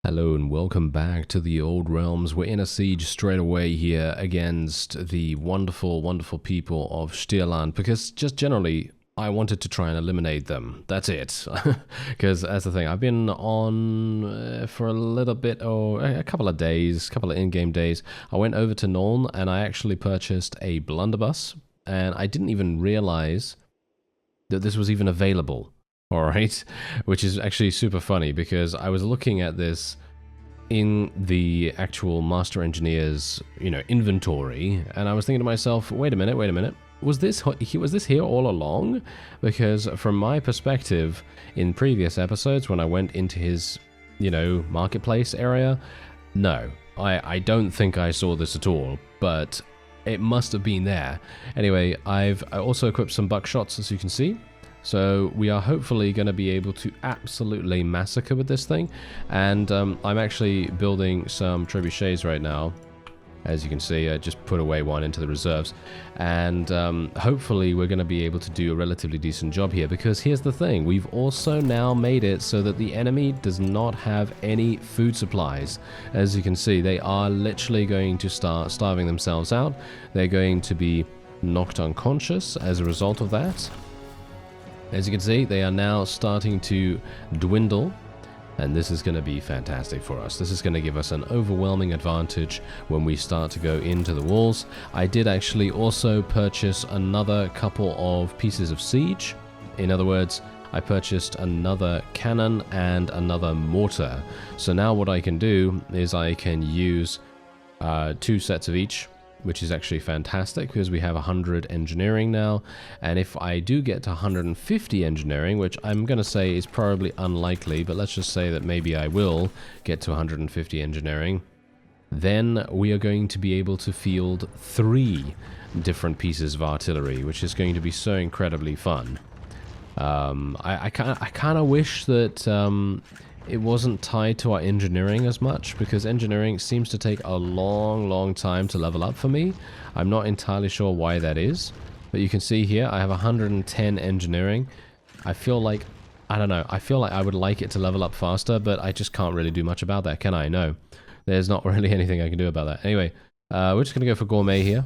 Hello and welcome back to the old realms. We're in a siege straight away here against the wonderful, wonderful people of Stierland because just generally I wanted to try and eliminate them. That's it. Because that's the thing. I've been on for a little bit, or a couple of days, couple of in-game days. I went over to Nuln and I actually purchased a blunderbuss and I didn't even realize that this was even available. Alright, which is actually super funny because I was looking at this in the actual Master Engineer's, inventory, and I was thinking to myself, wait a minute, was this here all along? Because from my perspective, in previous episodes when I went into his, marketplace area, no, I don't think I saw this at all, but it must have been there. Anyway, I also equipped some buckshots, as you can see. So we are hopefully going to be able to absolutely massacre with this thing. And I'm actually building some trebuchets right now. As you can see, I just put away one into the reserves. And hopefully we're going to be able to do a relatively decent job here. Because here's the thing, we've also now made it so that the enemy does not have any food supplies. As you can see, they are literally going to start starving themselves out. They're going to be knocked unconscious as a result of that. As you can see, they are now starting to dwindle, and this is going to be fantastic for us. This is going to give us an overwhelming advantage when we start to go into the walls. I did actually also purchase another couple of pieces of siege. In other words, I purchased another cannon and another mortar. So now what I can do is I can use 2 sets of each, which is actually fantastic because we have 100 engineering now. And if I do get to 150 engineering, which I'm going to say is probably unlikely, but let's just say that maybe I will get to 150 engineering, then we are going to be able to field 3 different pieces of artillery, which is going to be so incredibly fun. I kind of wish that it wasn't tied to our engineering as much, because engineering seems to take a long time to level up for me. I'm not entirely sure why that is, but you can see here I have 110 engineering. I feel like, I don't know, I feel like I would like it to level up faster, but I just can't really do much about that, can I? No, there's not really anything I can do about that. Anyway, we're just going to go for gourmet here.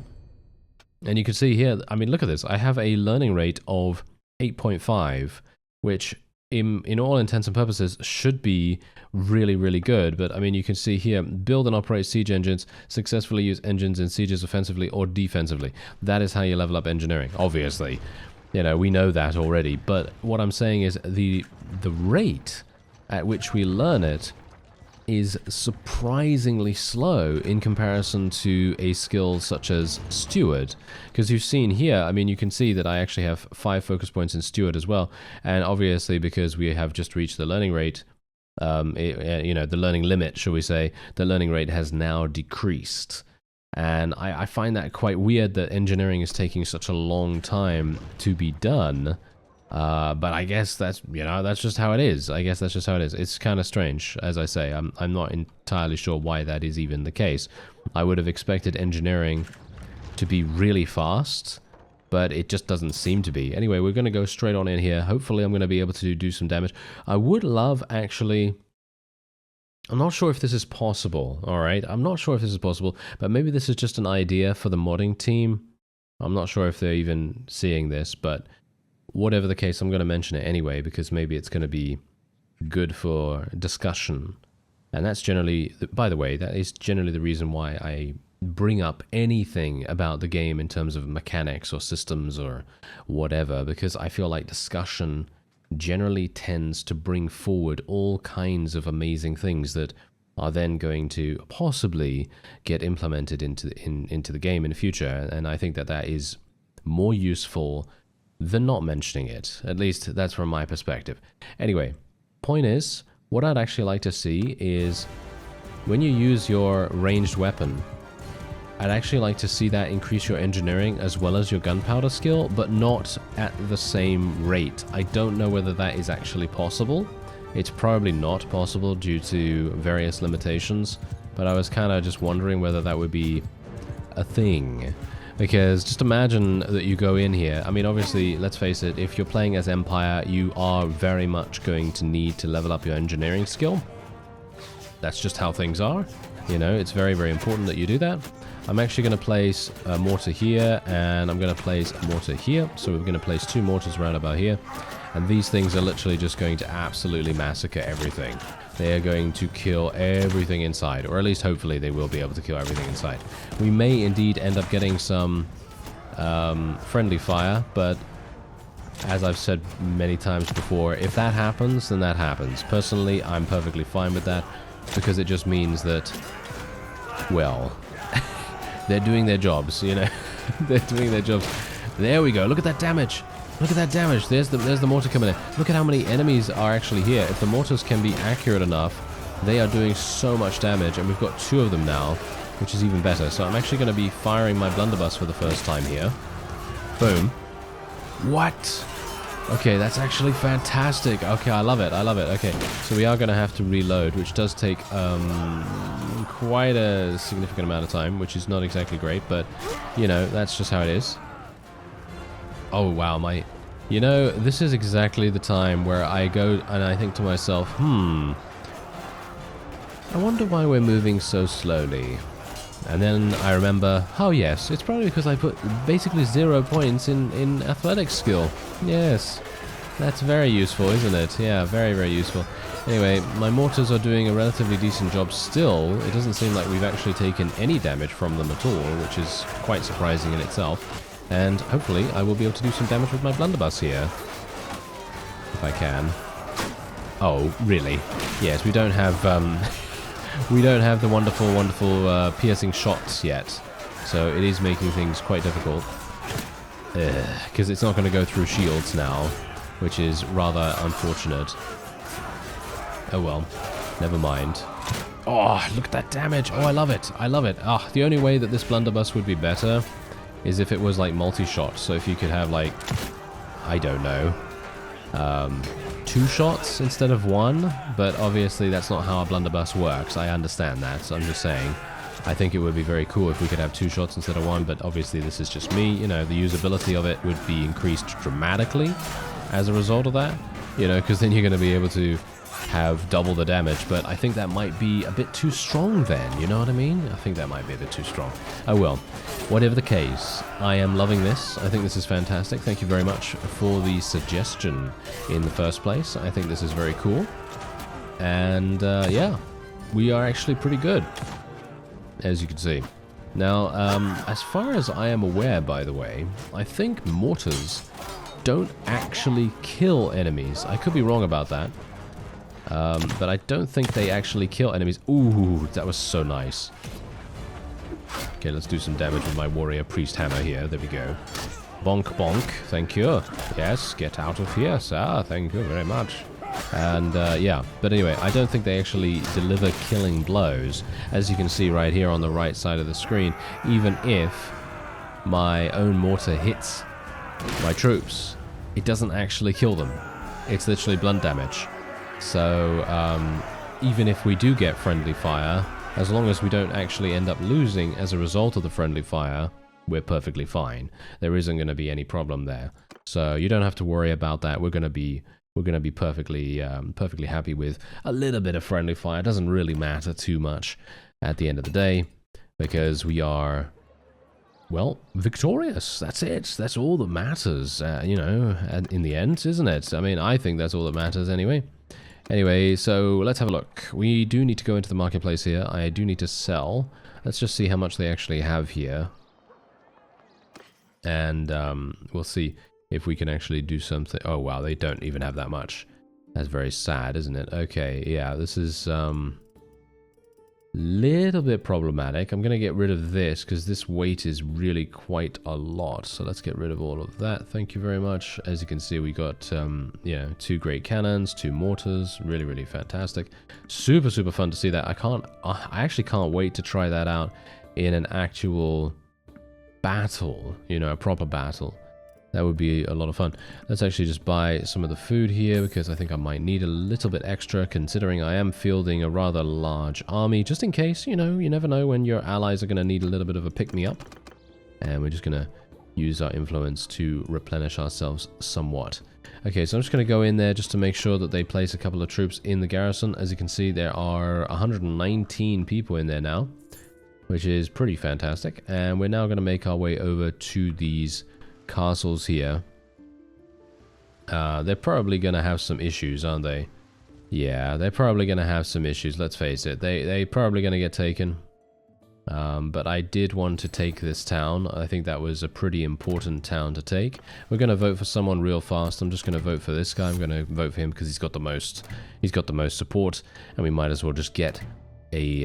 And you can see here, I mean, look at this. I have a learning rate of 8.5, which in all intents and purposes should be really good. But I mean, you can see here, build and operate siege engines, successfully use engines in sieges offensively or defensively. That is how you level up engineering, obviously. We know that already, but what I'm saying is the rate at which we learn it is surprisingly slow in comparison to a skill such as Steward. Because you've seen here, I mean, you can see that I actually have 5 focus points in Steward as well. And obviously, because we have just reached the learning rate, the learning limit, shall we say, the learning rate has now decreased. And I find that quite weird that engineering is taking such a long time to be done. But I guess that's, that's just how it is. I guess that's just how it is. It's kind of strange, as I say. I'm not entirely sure why that is even the case. I would have expected engineering to be really fast, but it just doesn't seem to be. Anyway, we're going to go straight on in here. Hopefully I'm going to be able to do some damage. I would love, actually, I'm not sure if this is possible, alright? I'm not sure if this is possible, but maybe this is just an idea for the modding team. I'm not sure if they're even seeing this, but whatever the case, I'm going to mention it anyway, because maybe it's going to be good for discussion. And that's generally, by the way, that is generally the reason why I bring up anything about the game in terms of mechanics or systems or whatever, because I feel like discussion generally tends to bring forward all kinds of amazing things that are then going to possibly get implemented into the game in the future. And I think that that is more useful than not mentioning it. At least that's from my perspective. Anyway, point is, what I'd actually like to see is when you use your ranged weapon, I'd actually like to see that increase your engineering as well as your gunpowder skill, but not at the same rate. I don't know whether that is actually possible. It's probably not possible due to various limitations, but I was kind of just wondering whether that would be a thing. Because just imagine that you go in here. I mean, obviously, let's face it, if you're playing as Empire, you are very much going to need to level up your engineering skill. That's just how things are. You know, it's very, very important that you do that. I'm actually going to place a mortar here, and I'm going to place a mortar here. So we're going to place 2 mortars around about here. And these things are literally just going to absolutely massacre everything. They are going to kill everything inside, or at least hopefully they will be able to kill everything inside. We may indeed end up getting some friendly fire, but as I've said many times before, if that happens, then that happens. Personally, I'm perfectly fine with that, because it just means that, well, they're doing their jobs, you know. They're doing their jobs. There we go. Look at that damage. Look at that damage. There's the mortar coming in. Look at how many enemies are actually here. If the mortars can be accurate enough, they are doing so much damage, and we've got 2 of them now, which is even better. So I'm actually going to be firing my blunderbuss for the first time here. Boom. What? Okay, that's actually fantastic. Okay, I love it. I love it. Okay, so we are going to have to reload, which does take quite a significant amount of time, which is not exactly great, but, you know, that's just how it is. Oh, wow, you know, this is exactly the time where I go and I think to myself, I wonder why we're moving so slowly. And then I remember, oh yes, it's probably because I put basically 0 points in athletics skill. Yes, that's very useful, isn't it? Yeah, very, very useful. Anyway, my mortars are doing a relatively decent job still. It doesn't seem like we've actually taken any damage from them at all, which is quite surprising in itself. And hopefully I will be able to do some damage with my blunderbuss here. If I can. Oh, really? Yes, we don't have we don't have the wonderful, wonderful piercing shots yet. So it is making things quite difficult. Because it's not going to go through shields now, which is rather unfortunate. Oh well, never mind. Oh, look at that damage. Oh, I love it. I love it. Ah, the only way that this blunderbuss would be better is if it was like multi-shot. So if you could have like, I don't know, 2 shots instead of 1, but obviously that's not how a blunderbuss works. I understand that, so I'm just saying, I think it would be very cool if we could have 2 shots instead of 1, but obviously this is just me. You know, the usability of it would be increased dramatically as a result of that, you know, because then you're going to be able to have double the damage, but I think that might be a bit too strong then, you know what I mean? I think that might be a bit too strong. Oh well, whatever the case, I am loving this. I think this is fantastic. Thank you very much for the suggestion in the first place. I think this is very cool. And yeah, we are actually pretty good, as you can see. Now, as far as I am aware, by the way, I think mortars don't actually kill enemies. I could be wrong about that. But I don't think they actually kill enemies. Ooh, that was so nice. Okay, let's do some damage with my warrior priest hammer here. There we go. Bonk, bonk. Thank you. Yes, get out of here, sir. Thank you very much. And, yeah. But anyway, I don't think they actually deliver killing blows. As you can see right here on the right side of the screen, even if my own mortar hits my troops, it doesn't actually kill them. It's literally blunt damage. So, even if we do get friendly fire, as long as we don't actually end up losing as a result of the friendly fire, we're perfectly fine. There isn't going to be any problem there. So you don't have to worry about that. We're going to be perfectly perfectly happy with a little bit of friendly fire. It doesn't really matter too much at the end of the day, because we are, well, victorious. That's it. That's all that matters, you know, in the end, isn't it? I mean, I think that's all that matters anyway. Anyway, so let's have a look. We do need to go into the marketplace here. I do need to sell. Let's just see how much they actually have here. And we'll see if we can actually do something. Oh, wow, they don't even have that much. That's very sad, isn't it? Okay, yeah, this is little bit problematic. I'm going to get rid of this because this weight is really quite a lot. So let's get rid of all of that. Thank you very much. As you can see, we got, yeah, 2 great cannons, 2 mortars. Really, really fantastic. Super, super fun to see that. I actually can't wait to try that out in an actual battle, you know, a proper battle. That would be a lot of fun. Let's actually just buy some of the food here, because I think I might need a little bit extra, considering I am fielding a rather large army, just in case, you know, you never know when your allies are going to need a little bit of a pick-me-up. And we're just going to use our influence to replenish ourselves somewhat. Okay, so I'm just going to go in there just to make sure that they place a couple of troops in the garrison. As you can see, there are 119 people in there now, which is pretty fantastic. And we're now going to make our way over to these castles here. They're probably going to have some issues, aren't they? Yeah, they're probably going to have some issues, let's face it. They're probably going to get taken. But I did want to take this town. I think that was a pretty important town to take. We're going to vote for someone real fast. I'm just going to vote for this guy. I'm going to vote for him because he's got the most support, and we might as well just get a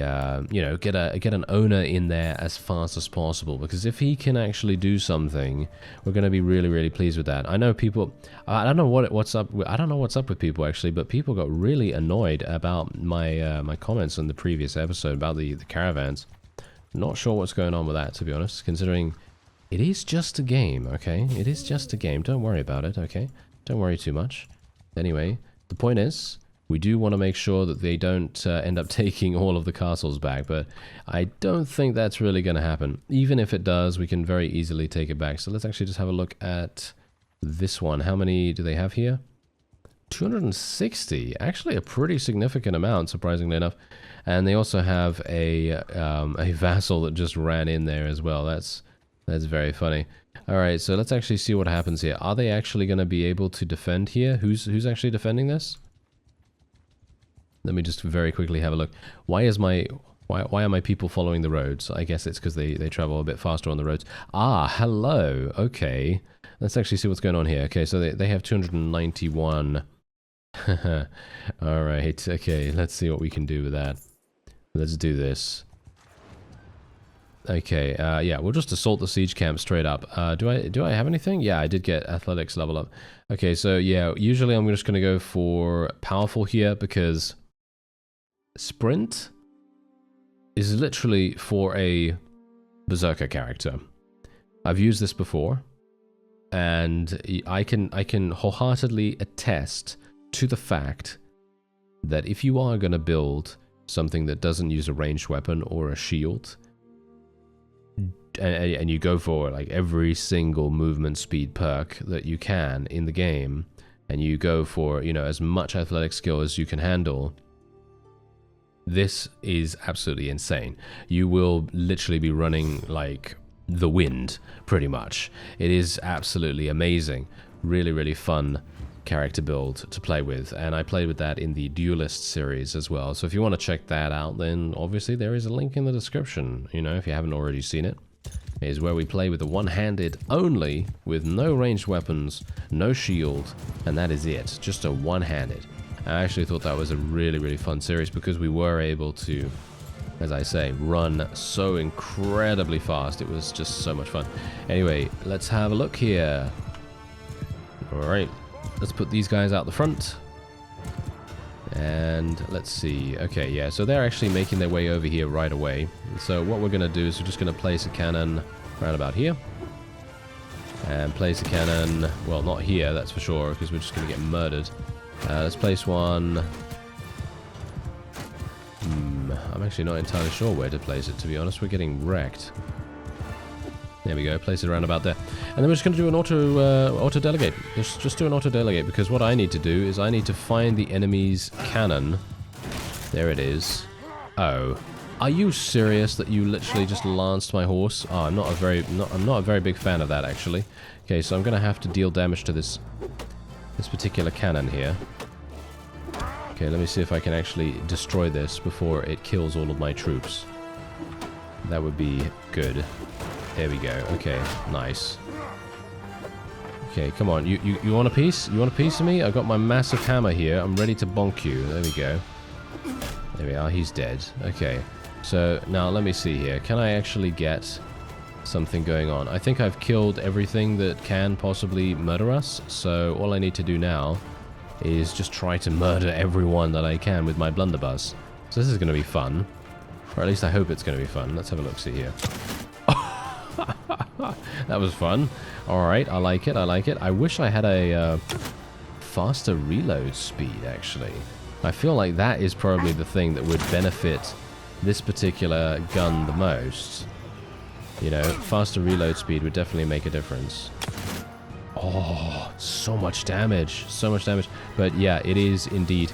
get an owner in there as fast as possible, because if he can actually do something, we're going to be really pleased with that. I know people, I don't know what's up with people actually, but people got really annoyed about my my comments on the previous episode about the caravans. Not sure what's going on with that, to be honest, considering it is just a game, okay? It is just a game. Don't worry about it, okay? Don't worry too much. Anyway, the point is, we do want to make sure that they don't end up taking all of the castles back, but I don't think that's really going to happen. Even if it does, we can very easily take it back. So let's actually just have a look at this one. How many do they have here? 260. Actually a pretty significant amount, surprisingly enough. And they also have a vassal that just ran in there as well. That's very funny. All right, so let's actually see what happens here. Are they actually going to be able to defend here? Who's actually defending this? Let me just very quickly have a look. Why are my people following the roads? I guess it's because they travel a bit faster on the roads. Ah, hello. Okay. Let's actually see what's going on here. Okay, so they have 291. All right. Okay, let's see what we can do with that. Let's do this. Okay, yeah, we'll just assault the siege camp straight up. Do I have anything? Yeah, I did get athletics level up. Okay, so yeah, usually I'm just going to go for powerful here because sprint is literally for a berserker character. I've used this before, and I can wholeheartedly attest to the fact that if you are going to build something that doesn't use a ranged weapon or a shield, and you go for like every single movement speed perk that you can in the game, and you go for, you know, as much athletic skill as you can handle, this is absolutely insane. You will literally be running like the wind, pretty much. It is absolutely amazing. Really fun character build to play with, and I played with that in the Duelist series as well. So if you want to check that out, then obviously there is a link in the description, you know, if you haven't already seen it. It is where we play with the one-handed only, with no ranged weapons, no shield, and that is it. Just a one-handed. I actually thought that was a really fun series because we were able to, as I say, run so incredibly fast. It was just so much fun. Anyway, let's have a look here. Alright, let's put these guys out the front. And let's see. Okay, yeah, so they're actually making their way over here right away. So what we're going to do is we're just going to place a cannon right about here. And place a cannon, well, not here, that's for sure, because we're just going to get murdered. Let's place one. I'm actually not entirely sure where to place it, to be honest. We're getting wrecked. There we go, place it around about there. And then we're just going to do an auto delegate. Just do an auto delegate, because what I need to do is I need to find the enemy's cannon. There it is. Oh, are you serious that you literally just lanced my horse? Oh, I'm not a very big fan of that, actually. Okay, so I'm going to have to deal damage to this particular cannon here. Okay, let me see if I can actually destroy this before it kills all of my troops. That would be good. There we go. Okay, nice. Okay, come on. You want a piece? You want a piece of me? I got my massive hammer here. I'm ready to bonk you. There we go. There we are. He's dead. Okay. So now let me see here. Can I actually get something going on? I think I've killed everything that can possibly murder us. So all I need to do now is just try to murder everyone that I can with my blunderbuss. So this is going to be fun. Or at least I hope it's going to be fun. Let's have a look, see here. That was fun. Alright, I like it, I like it. I wish I had a faster reload speed, actually. I feel like that is probably the thing that would benefit this particular gun the most. You know, faster reload speed would definitely make a difference. Oh, so much damage. So much damage. But yeah, it is indeed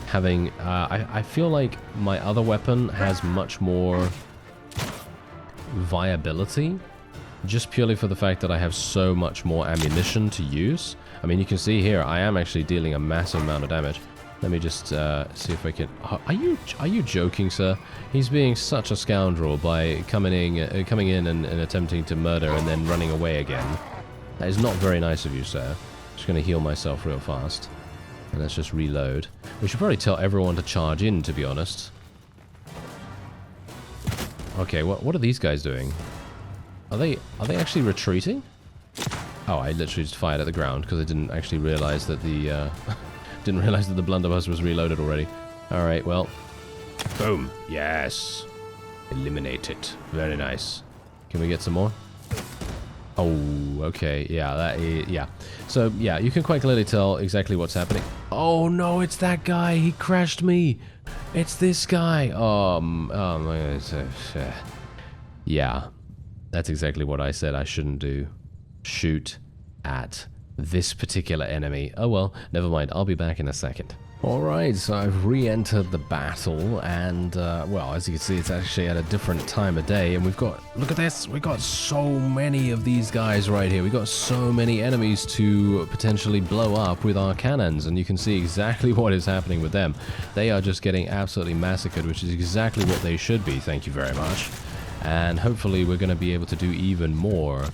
having... I feel like my other weapon has much more viability. Just purely for the fact that I have so much more ammunition to use. I mean, you can see here, I am actually dealing a massive amount of damage. Let me just see if I can... Are you joking, sir? He's being such a scoundrel by coming in and attempting to murder and then running away again. That is not very nice of you, sir. Just going to heal myself real fast. And let's just reload. We should probably tell everyone to charge in, to be honest. Okay, what are these guys doing? Are they actually retreating? Oh, I literally just fired at the ground because I didn't actually realize that the didn't realize that the blunderbuss was reloaded already. All right, well, boom. Yes, eliminate it. Very nice. Can we get some more? Oh, okay. Yeah, yeah. So yeah, you can quite clearly tell exactly what's happening. Oh no, it's that guy. He crashed me. It's this guy. Oh my God. Yeah, that's exactly what I said I shouldn't do. Shoot at this particular enemy. Oh well, never mind. I'll be back in a second. Alright, so I've re-entered the battle, and, well, as you can see, it's actually at a different time of day, and we've got, look at this, we've got so many of these guys right here. We've got so many enemies to potentially blow up with our cannons, and you can see exactly what is happening with them. They are just getting absolutely massacred, which is exactly what they should be, thank you very much. And hopefully we're going to be able to do even more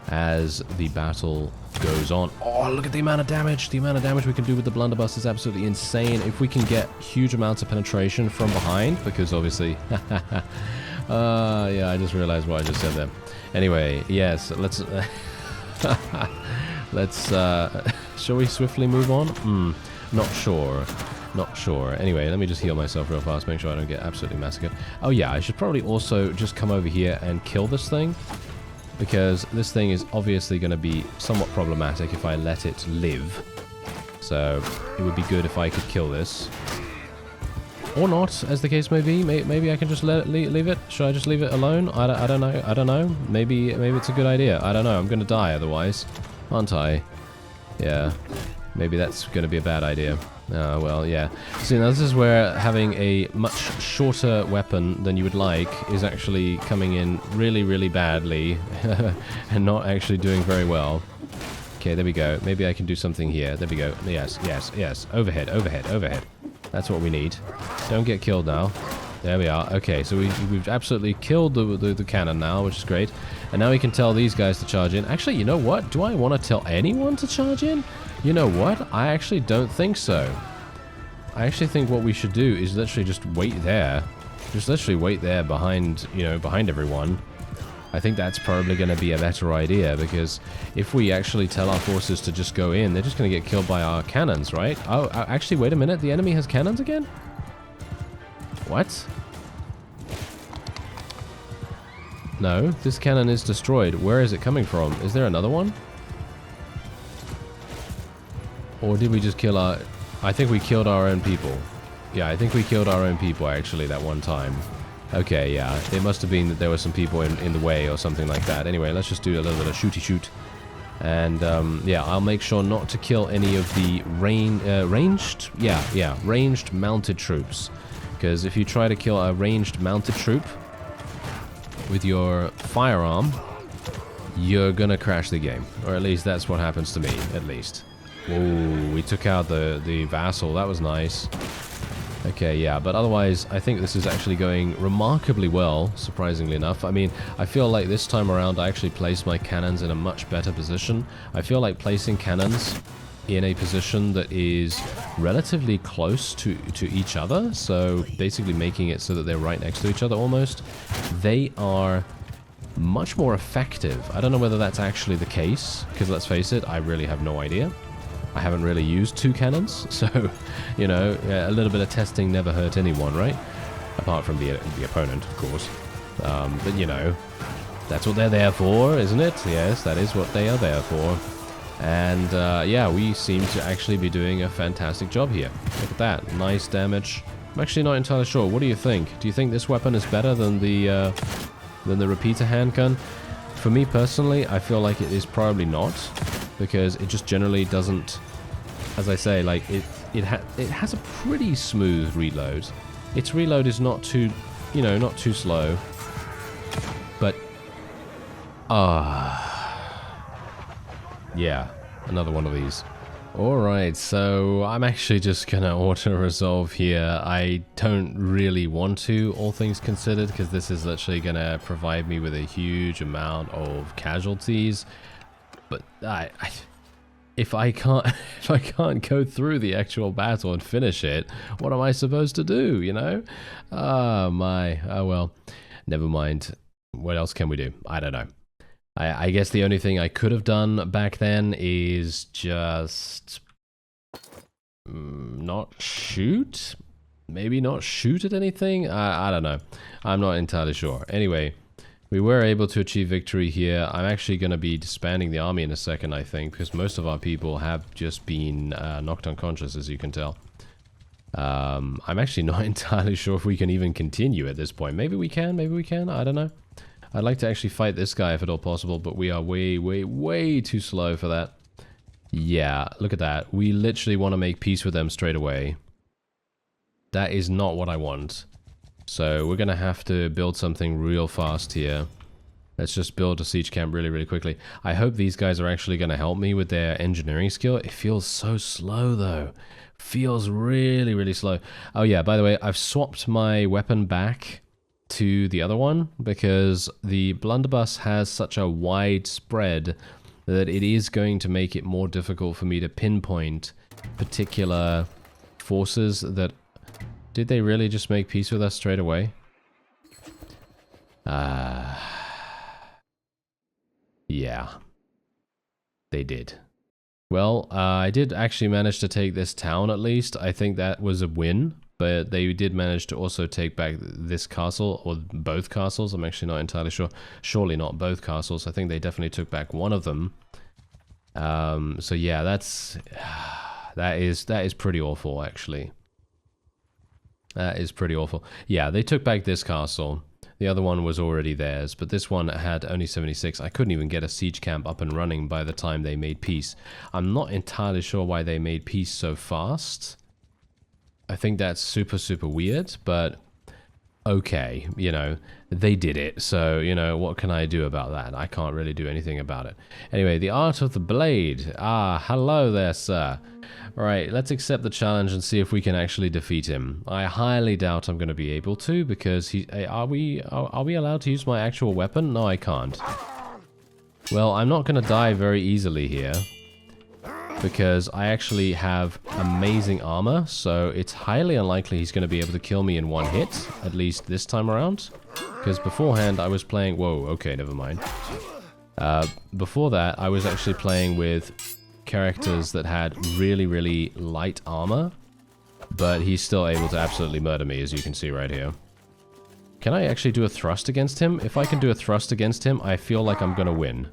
as the battle goes on. Oh, look at the amount of damage. The amount of damage we can do with the blunderbuss is absolutely insane. If we can get huge amounts of penetration from behind, because obviously... yeah, I just realized what I just said there. Anyway, yes, let's... let's... shall we swiftly move on? Not sure. Not sure. Anyway, let me just heal myself real fast, make sure I don't get absolutely massacred. Oh yeah, I should probably also just come over here and kill this thing, because this thing is obviously going to be somewhat problematic if I let it live. So it would be good if I could kill this. Or not, as the case may be. Maybe I can just leave it. Should I just leave it alone? I don't know. I don't know. Maybe it's a good idea. I don't know. I'm going to die otherwise, aren't I? Yeah. Maybe that's going to be a bad idea. Well, yeah. See, now this is where having a much shorter weapon than you would like is actually coming in really, really badly and not actually doing very well. Okay, there we go. Maybe I can do something here. There we go. Yes, yes, yes. Overhead, overhead, overhead. That's what we need. Don't get killed now. There we are. Okay, so we've absolutely killed the cannon now, which is great. And now we can tell these guys to charge in. Actually, you know what? Do I want to tell anyone to charge in? You know what? I actually don't think so. I actually think what we should do is literally just wait there. Just literally wait there behind, you know, behind everyone. I think that's probably going to be a better idea, because if we actually tell our forces to just go in, they're just going to get killed by our cannons, right? Oh, actually, wait a minute. The enemy has cannons again? What? No, this cannon is destroyed. Where is it coming from? Is there another one? Or did we just kill our... I think we killed our own people. Yeah, I think we killed our own people, actually, that one time. Okay, yeah. It must have been that there were some people in the way or something like that. Anyway, let's just do a little bit of shooty-shoot. And, yeah, I'll make sure not to kill any of the ranged... Yeah, ranged mounted troops. Because if you try to kill a ranged mounted troop with your firearm, you're gonna crash the game. Or at least that's what happens to me, at least. Whoa, we took out the vassal. That was nice. Okay, yeah, but otherwise, I think this is actually going remarkably well, surprisingly enough. I mean, I feel like this time around I actually placed my cannons in a much better position. I feel like placing cannons in a position that is relatively close to each other, so basically making it so that they're right next to each other almost, they are much more effective. I don't know whether that's actually the case, because let's face it, I really have no idea. I haven't really used two cannons, so, you know, a little bit of testing never hurt anyone, right? Apart from the opponent, of course. But, you know, that's what they're there for, isn't it? Yes, that is what they are there for. And, yeah, we seem to actually be doing a fantastic job here. Look at that. Nice damage. I'm actually not entirely sure. What do you think? Do you think this weapon is better than the than the repeater handgun. For me personally, I feel like it is probably not, because it just generally doesn't, as I say, like it has a pretty smooth reload. Its reload is not too, you know, not too slow, but yeah, another one of these. Alright, so I'm actually just gonna auto-resolve here. I don't really want to, all things considered, because this is literally gonna provide me with a huge amount of casualties. But if I can't go through the actual battle and finish it, what am I supposed to do, you know? Oh well, never mind. What else can we do? I don't know. I guess the only thing I could have done back then is just not shoot? Maybe not shoot at anything? I don't know. I'm not entirely sure. Anyway, we were able to achieve victory here. I'm actually going to be disbanding the army in a second, I think, because most of our people have just been knocked unconscious, as you can tell. I'm actually not entirely sure if we can even continue at this point. Maybe we can, I don't know. I'd like to actually fight this guy if at all possible, but we are way too slow for that. Yeah, look at that. We literally want to make peace with them straight away. That is not what I want. So we're going to have to build something real fast here. Let's just build a siege camp really quickly. I hope these guys are actually going to help me with their engineering skill. It feels so slow though. Feels really slow. Oh yeah, by the way, I've swapped my weapon back to the other one because the blunderbuss has such a wide spread that it is going to make it more difficult for me to pinpoint particular forces that... Did they really just make peace with us straight away? Yeah. They did. Well, I did actually manage to take this town at least. I think that was a win. But they did manage to also take back this castle, or both castles. I'm actually not entirely sure. Surely not both castles. I think they definitely took back one of them. So yeah, that is pretty awful, actually. That is pretty awful. Yeah, they took back this castle. The other one was already theirs, but this one had only 76. I couldn't even get a siege camp up and running by the time they made peace. I'm not entirely sure why they made peace so fast. I think that's super weird, but okay, you know, they did it, so, you know, what can I do about that? I can't really do anything about it. Anyway, the art of the blade. Ah, hello there, sir. Alright, let's accept the challenge and see if we can actually defeat him. I highly doubt I'm going to be able to, because are we allowed to use my actual weapon? No, I can't. Well, I'm not going to die very easily here, because I actually have amazing armor, so it's highly unlikely he's going to be able to kill me in one hit, at least this time around. Because beforehand I was playing... Whoa, okay, never mind. Before that, I was actually playing with characters that had really light armor, but he's still able to absolutely murder me, as you can see right here. Can I actually do a thrust against him? If I can do a thrust against him, I feel like I'm going to win.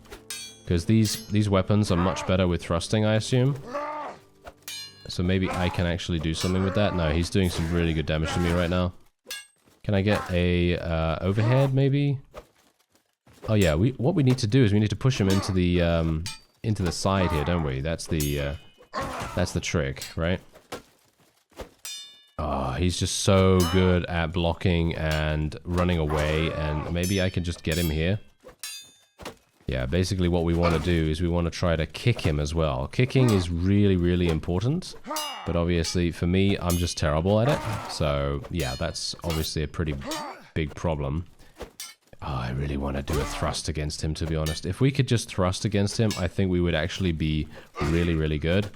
Because these weapons are much better with thrusting, I assume. So maybe I can actually do something with that. No, he's doing some really good damage to me right now. Can I get a overhead, maybe? Oh yeah, what we need to do is we need to push him into the side here, don't we? That's the trick, right? Oh, he's just so good at blocking and running away, and maybe I can just get him here. Yeah, basically what we want to do is we want to try to kick him as well. Kicking is really important, but obviously for me, I'm just terrible at it. So yeah, that's obviously a pretty big problem. Oh, I really want to do a thrust against him, to be honest. If we could just thrust against him, I think we would actually be really good,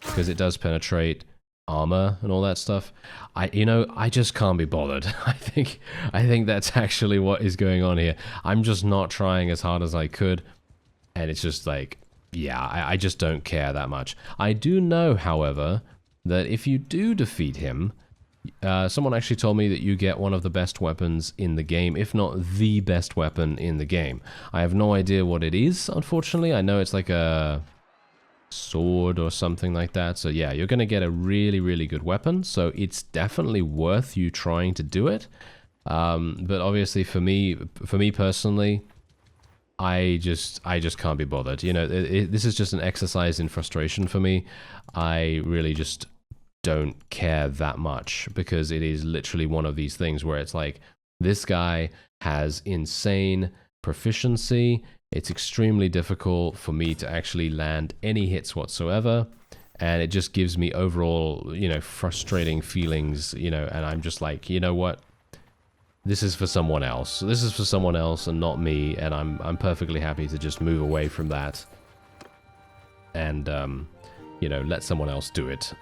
because it does penetrate armor and all that stuff. I just can't be bothered. I think that's actually what is going on here. I'm just not trying as hard as I could, and it's just like, yeah, I just don't care that much. I do know, however, that if you do defeat him, someone actually told me that you get one of the best weapons in the game, if not the best weapon in the game. I have no idea what it is, unfortunately. I know it's like a sword or something like that. So yeah, you're going to get a really good weapon, so it's definitely worth you trying to do it. But obviously for me personally, I just can't be bothered. You know, this is just an exercise in frustration for me. I really just don't care that much because it is literally one of these things where it's like, this guy has insane proficiency. It's extremely difficult for me to actually land any hits whatsoever. And it just gives me overall, you know, frustrating feelings, you know, and I'm just like, you know what? This is for someone else. This is for someone else and not me, and I'm perfectly happy to just move away from that. And, you know, let someone else do it.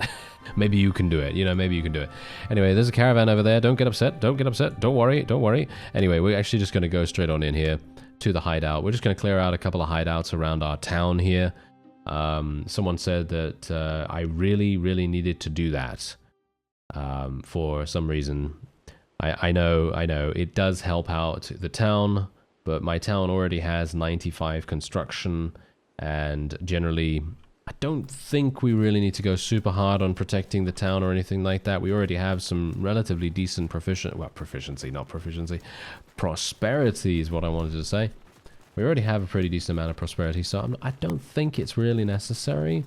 Maybe you can do it, you know, maybe you can do it. Anyway, there's a caravan over there. Don't get upset, don't get upset, don't worry, don't worry. Anyway, we're actually just going to go straight on in here to the hideout. We're just going to clear out a couple of hideouts around our town here. Someone said that I really needed to do that for some reason. I know, it does help out the town, but my town already has 95 construction, and generally, I don't think we really need to go super hard on protecting the town or anything like that. We already have some relatively decent proficiency, not proficiency. Prosperity is what I wanted to say. We already have a pretty decent amount of prosperity, so I don't think it's really necessary,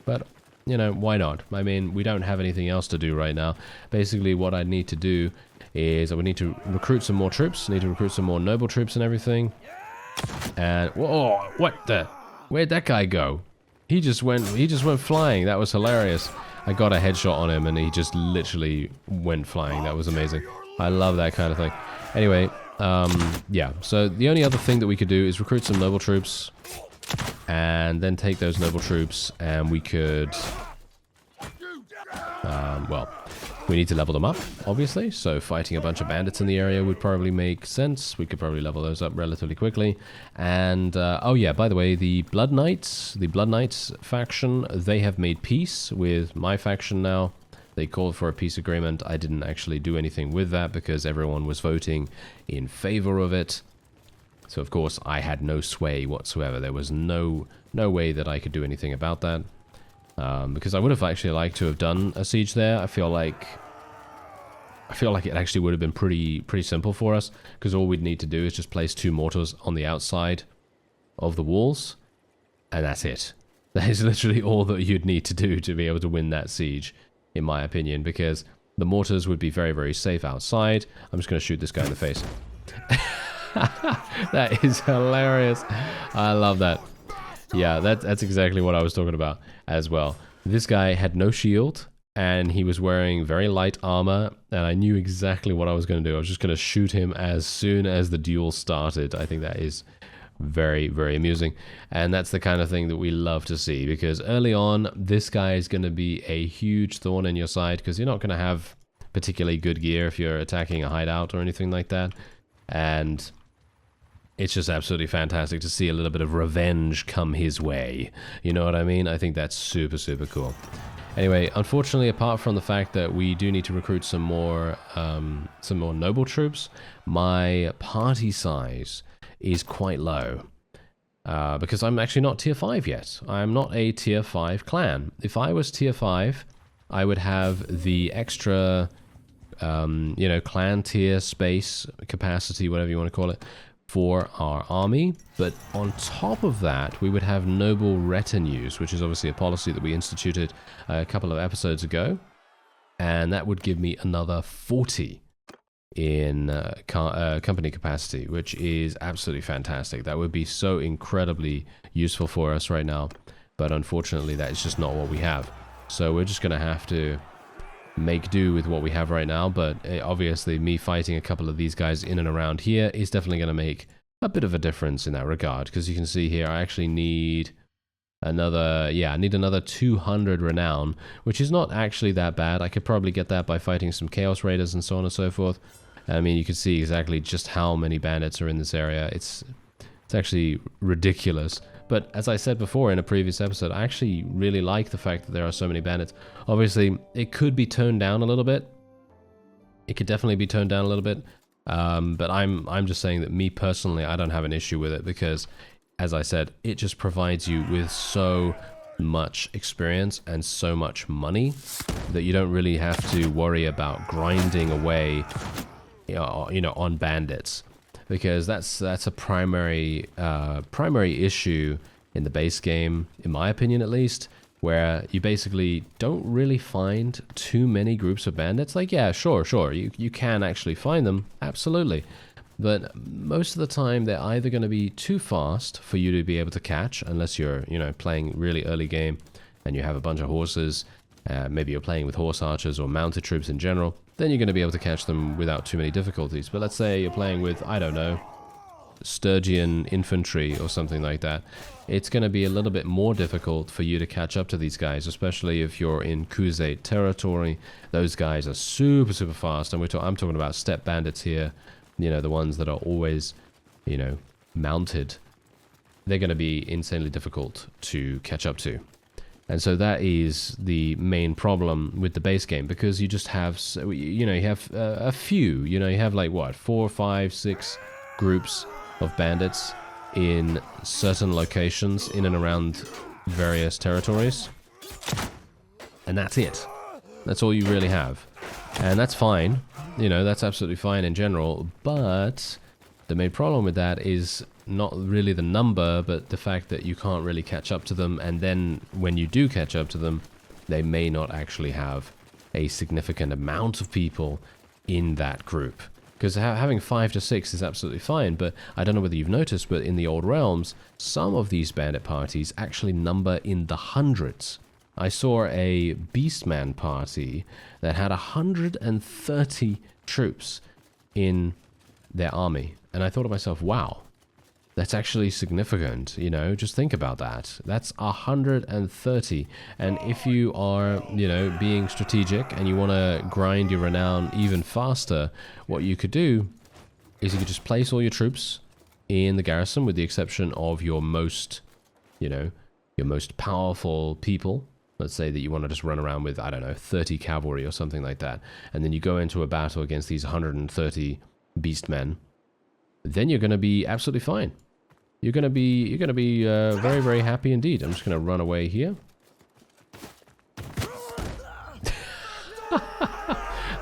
but you know, why not? I mean, we don't have anything else to do right now. Basically, what I need to do is I would need to recruit some more troops, need to recruit some more noble troops and everything. And whoa, what the? Where'd that guy go? He just went flying. That was hilarious. I got a headshot on him and he just literally went flying. That was amazing. I love that kind of thing. Anyway, yeah, so the only other thing that we could do is recruit some noble troops and then take those noble troops and we could, well, we need to level them up, obviously, so fighting a bunch of bandits in the area would probably make sense. We could probably level those up relatively quickly. And, oh yeah, by the way, the Blood Knights faction, they have made peace with my faction now. They called for a peace agreement. I didn't actually do anything with that because everyone was voting in favor of it. So, of course, I had no sway whatsoever. There was no way that I could do anything about that. Because I would have actually liked to have done a siege there. I feel like it actually would have been pretty simple for us, because all we'd need to do is just place 2 mortars on the outside of the walls, and that's it. That is literally all that you'd need to do to be able to win that siege, in my opinion, because the mortars would be very safe outside. I'm just going to shoot this guy in the face. That is hilarious. I love that. Yeah, that's exactly what I was talking about as well. This guy had no shield, and he was wearing very light armor, and I knew exactly what I was going to do. I was just going to shoot him as soon as the duel started. I think that is very amusing, and that's the kind of thing that we love to see, because early on, this guy is going to be a huge thorn in your side, because you're not going to have particularly good gear if you're attacking a hideout or anything like that, and it's just absolutely fantastic to see a little bit of revenge come his way. You know what I mean? I think that's super cool. Anyway, unfortunately, apart from the fact that we do need to recruit some more noble troops, my party size is quite low. Because I'm actually not tier 5 yet. I'm not a tier 5 clan. If I was tier 5, I would have the extra, you know, clan tier space, capacity, whatever you want to call it, for our army, but on top of that, we would have noble retinues, which is obviously a policy that we instituted a couple of episodes ago, and that would give me another 40 in company capacity, which is absolutely fantastic. That would be so incredibly useful for us right now, but unfortunately, that is just not what we have. So we're just going to have to make do with what we have right now, but obviously me fighting a couple of these guys in and around here is definitely going to make a bit of a difference in that regard, because you can see here I actually need another, yeah, I need another 200 renown, which is not actually that bad. I could probably get that by fighting some chaos raiders and so on and so forth. I mean, you can see exactly just how many bandits are in this area. It's actually ridiculous. But as I said before in a previous episode, I actually really like the fact that there are so many bandits. Obviously, it could be toned down a little bit. It could definitely be toned down a little bit. But I'm just saying that me personally, I don't have an issue with it because, as I said, it just provides you with so much experience and so much money that you don't really have to worry about grinding away on bandits, because that's a primary issue in the base game, in my opinion at least, where you basically don't really find too many groups of bandits. Like, yeah, sure, you can actually find them, absolutely. But most of the time, they're either going to be too fast for you to be able to catch, unless you're, playing really early game and you have a bunch of horses. Maybe you're playing with horse archers or mounted troops in general. Then you're going to be able to catch them without too many difficulties. But let's say you're playing with, I don't know, Sturgian infantry or something like that. It's going to be a little bit more difficult for you to catch up to these guys, especially if you're in Crusade territory. Those guys are super, super fast. And I'm talking about steppe bandits here. The ones that are always, mounted. They're going to be insanely difficult to catch up to. And so that is the main problem with the base game, because you just have, you have a few, you have like what, 4, 5, 6 groups of bandits in certain locations in and around various territories. And that's it. That's all you really have. And that's fine. That's absolutely fine in general. But the main problem with that is not really the number, but the fact that you can't really catch up to them. And then when you do catch up to them, they may not actually have a significant amount of people in that group. Because having 5 to 6 is absolutely fine, but I don't know whether you've noticed, but in the old realms, some of these bandit parties actually number in the hundreds. I saw a Beastman party that had 130 troops in their army. And I thought to myself, wow, that's actually significant, just think about that. That's 130. And if you are, being strategic and you want to grind your renown even faster, what you could do is you could just place all your troops in the garrison, with the exception of your most, your most powerful people. Let's say that you want to just run around with, I don't know, 30 cavalry or something like that. And then you go into a battle against these 130 beastmen. Then you're going to be absolutely fine. You're going to be very, very happy indeed. I'm just going to run away here.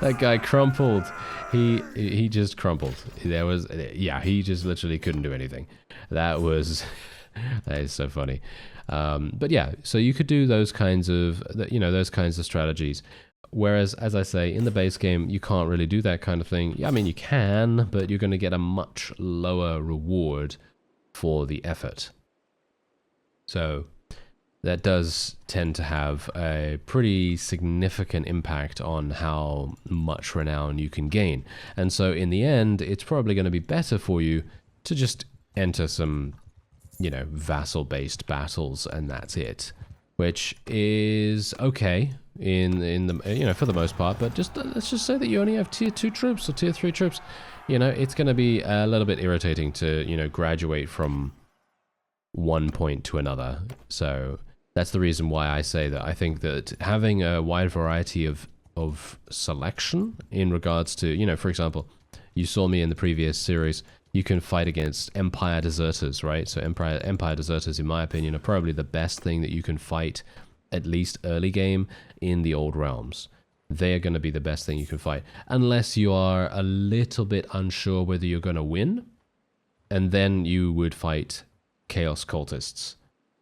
That guy crumpled. He just crumpled. He just literally couldn't do anything. That is so funny. But yeah, so you could do those kinds of, those kinds of strategies. Whereas, as I say, in the base game, you can't really do that kind of thing. Yeah, I mean, you can, but you're going to get a much lower reward for the effort. So that does tend to have a pretty significant impact on how much renown you can gain. And so in the end, it's probably going to be better for you to just enter some, vassal-based battles, and that's it. Which is okay in the, for the most part, but let's just say that you only have tier 2 troops or tier 3 troops. It's going to be a little bit irritating to, graduate from one point to another. So that's the reason why I say that I think that having a wide variety of selection in regards to, for example, you saw me in the previous series, you can fight against Empire deserters, right? So Empire deserters, in my opinion, are probably the best thing that you can fight, at least early game, in the old realms. They're going to be the best thing you can fight, unless you are a little bit unsure whether you're going to win, and then you would fight Chaos Cultists,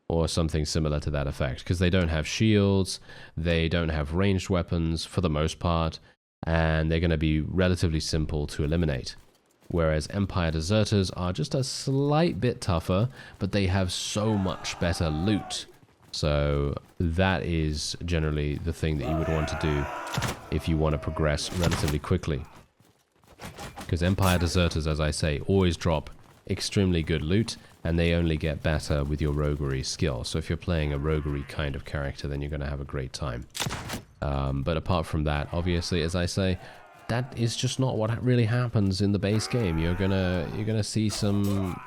or something similar to that effect, because they don't have shields, they don't have ranged weapons for the most part, and they're going to be relatively simple to eliminate. Whereas Empire deserters are just a slight bit tougher, but they have so much better loot. So that is generally the thing that you would want to do if you want to progress relatively quickly. Because Empire deserters, as I say, always drop extremely good loot, and they only get better with your roguery skill. So if you're playing a roguery kind of character, then you're going to have a great time. But apart from that, obviously, as I say, that is just not what really happens in the base game. You're gonna see some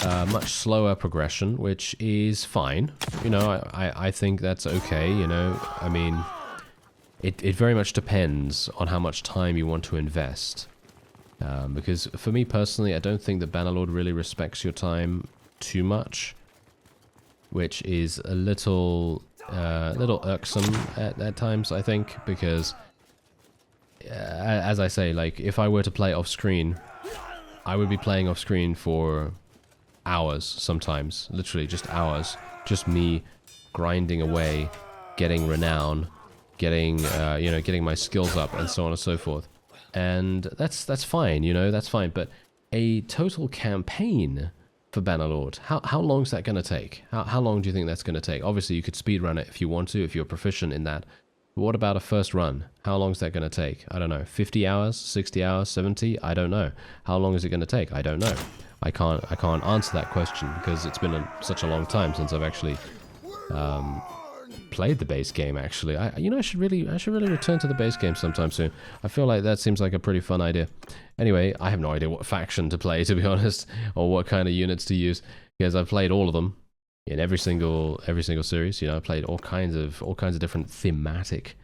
much slower progression, which is fine. I think that's okay. I mean, it very much depends on how much time you want to invest. Because for me personally, I don't think that Bannerlord really respects your time too much, which is a little irksome at times, I think, because as I say, like, if I were to play off screen, I would be playing off screen for hours sometimes, literally just hours, just me grinding away, getting renown, getting you know, getting my skills up, and so on and so forth. And that's fine, you know, that's fine. But a total campaign for Bannerlord, how long is that going to take? How long do you think that's going to take? Obviously, you could speedrun it if you want to, if you're proficient in that. But what about a first run? How long is that going to take? I don't know. 50 hours, 60 hours, 70? I don't know. How long is it going to take? I don't know. I can't answer that question because it's been such a long time since I've actually played the base game. Actually, you know, I should really return to the base game sometime soon. I feel like that seems like a pretty fun idea. Anyway, I have no idea what faction to play, to be honest, or what kind of units to use, because I've played all of them in every single series. You know, I played all kinds of different thematic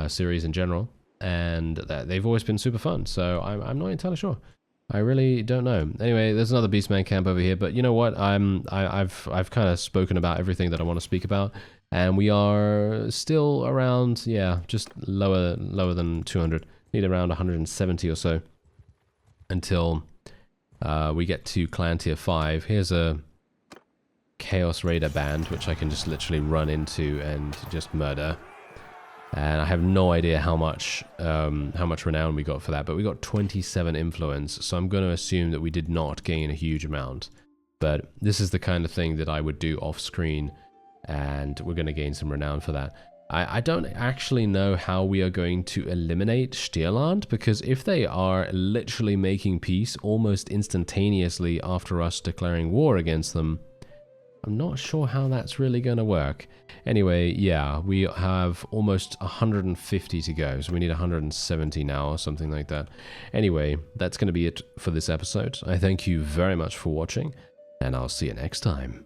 series in general, and they've always been super fun. So I'm not entirely sure. I really don't know. Anyway, there's another Beastman camp over here, but you know what? I've kind of spoken about everything that I want to speak about, and we are still around, yeah, just lower than 200. Need around 170 or so until we get to clan tier 5. Here's a Chaos Raider band, which I can just literally run into and just murder. And I have no idea how much renown we got for that, but we got 27 influence, so I'm going to assume that we did not gain a huge amount. But this is the kind of thing that I would do off screen, and we're going to gain some renown for that. I don't actually know how we are going to eliminate Stierland, because if they are literally making peace almost instantaneously after us declaring war against them, I'm not sure how that's really going to work. Anyway, yeah, we have almost 150 to go, so we need 170 now or something like that. Anyway, that's going to be it for this episode. I thank you very much for watching, and I'll see you next time.